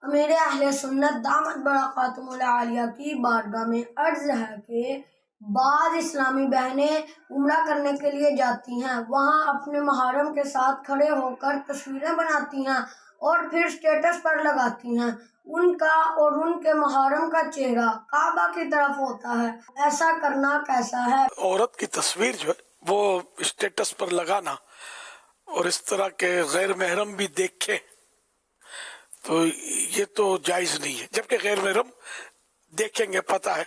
امیر اہل سنت دامت برکاتہم العالیہ کی بارگاہ میں عرض ہے کہ بعض اسلامی بہنیں عمرہ کرنے کے لیے جاتی ہیں، وہاں اپنے محرم کے ساتھ کھڑے ہو کر تصویریں بناتی ہیں اور پھر اسٹیٹس پر لگاتی ہیں۔ ان کا اور ان کے محرم کا چہرہ کعبہ کی طرف ہوتا ہے، ایسا کرنا کیسا ہے؟ عورت کی تصویر جو ہے وہ اسٹیٹس پر لگانا اور اس طرح کے غیر محرم بھی دیکھیں تو یہ تو جائز نہیں ہے، جبکہ غیر محرم دیکھیں گے پتہ ہے۔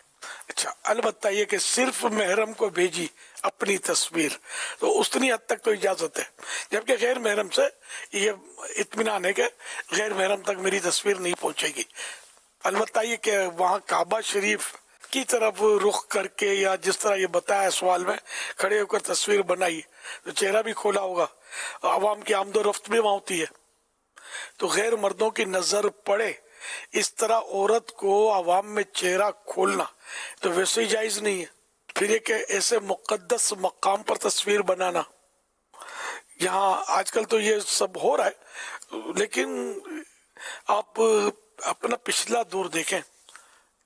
اچھا، البتہ یہ کہ صرف محرم کو بھیجی اپنی تصویر تو اتنی حد تک تو اجازت ہے، جبکہ غیر محرم سے یہ اطمینان ہے کہ غیر محرم تک میری تصویر نہیں پہنچے گی۔ البتہ یہ کہ وہاں کعبہ شریف کی طرف رخ کر کے یا جس طرح یہ بتایا سوال میں کھڑے ہو کر تصویر بنائی تو چہرہ بھی کھولا ہوگا، عوام کی آمد و رفت بھی وہاں ہوتی ہے، تو غیر مردوں کی نظر پڑے اس طرح عورت کو عوام میں چہرہ کھولنا تو ویسے ہی جائز نہیں ہے۔ پھر یہ کہ ایسے مقدس مقام پر تصویر بنانا، یہاں آج کل تو یہ سب ہو رہا ہے، لیکن آپ اپنا پچھلا دور دیکھیں،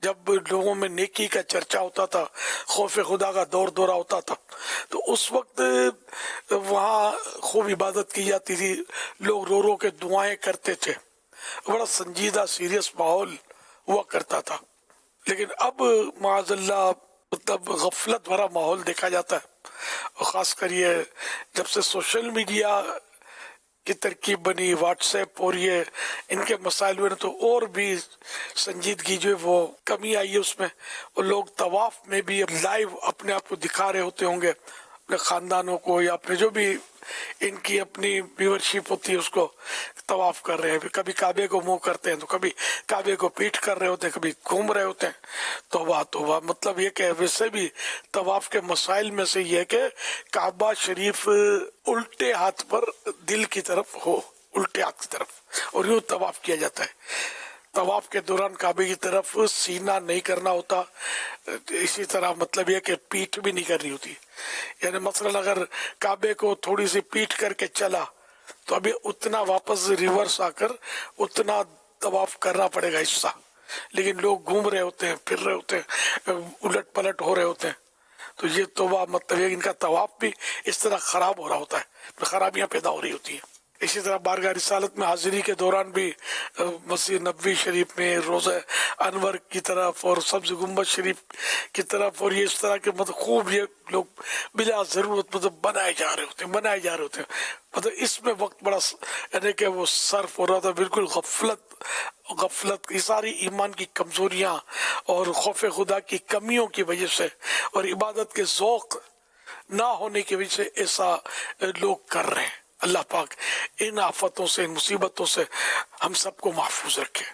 جب لوگوں میں نیکی کا چرچا ہوتا تھا، خوف خدا کا دور دورہ ہوتا تھا، تو اس وقت وہاں خوب عبادت کی جاتی تھی، لوگ رو رو کے دعائیں کرتے تھے، بڑا سنجیدہ سیریس ماحول ہوا کرتا تھا۔ لیکن اب معاذ اللہ مطلب غفلت بھرا ماحول دیکھا جاتا ہے، اور خاص کر یہ جب سے سوشل میڈیا کی ترکیب بنی، واٹس ایپ اور یہ ان کے مسائل ہوئے تو اور بھی سنجیدگی جو ہے وہ کمی آئی ہے اس میں، اور لوگ طواف میں بھی لائیو اپنے آپ کو دکھا رہے ہوتے ہوں گے، اپنے خاندانوں کو یا اپنے جو بھی ان کی اپنی ویورشپ ہوتی ہے اس کو طواف کر رہے ہیں، کبھی کعبے کو منہ کرتے ہیں تو کبھی کعبے کو پیٹ کر رہے ہوتے ہیں، کبھی گھوم رہے ہوتے ہیں۔ توبہ توبہ، مطلب یہ کہ ویسے بھی طواف کے مسائل میں سے یہ ہے کہ کعبہ شریف الٹے ہاتھ پر دل کی طرف ہو، الٹے ہاتھ کی طرف، اور یوں طواف کیا جاتا ہے۔ طواف کے دوران کعبے کی طرف سینہ نہیں کرنا ہوتا، اسی طرح مطلب یہ کہ پیٹھ بھی نہیں کرنی ہوتی، یعنی مثلا اگر کعبے کو تھوڑی سی پیٹھ کر کے چلا تو ابھی اتنا واپس ریورس آ کر اتنا طواف کرنا پڑے گا حصہ، لیکن لوگ گھوم رہے ہوتے ہیں، پھر رہے ہوتے ہیں، الٹ پلٹ ہو رہے ہوتے ہیں، تو یہ توبہ مطلب ان کا طواف بھی اس طرح خراب ہو رہا ہوتا ہے، خرابیاں پیدا ہو رہی ہوتی ہیں۔ اسی طرح بارگاہ رسالت میں حاضری کے دوران بھی مسجد نبوی شریف میں روضہ انور کی طرف اور سبز گنبد شریف کی طرف اور یہ اس طرح کے مطلب خوب یہ لوگ بلا ضرورت مطلب بنائے جا رہے ہوتے ہیں، مطلب اس میں وقت بڑا یعنی کہ وہ صرف ہو رہا تھا، بالکل غفلت یہ ساری ایمان کی کمزوریاں اور خوف خدا کی کمیوں کی وجہ سے اور عبادت کے ذوق نہ ہونے کی وجہ سے ایسا لوگ کر رہے ہیں۔ اللہ پاک ان آفتوں سے، ان مصیبتوں سے ہم سب کو محفوظ رکھے۔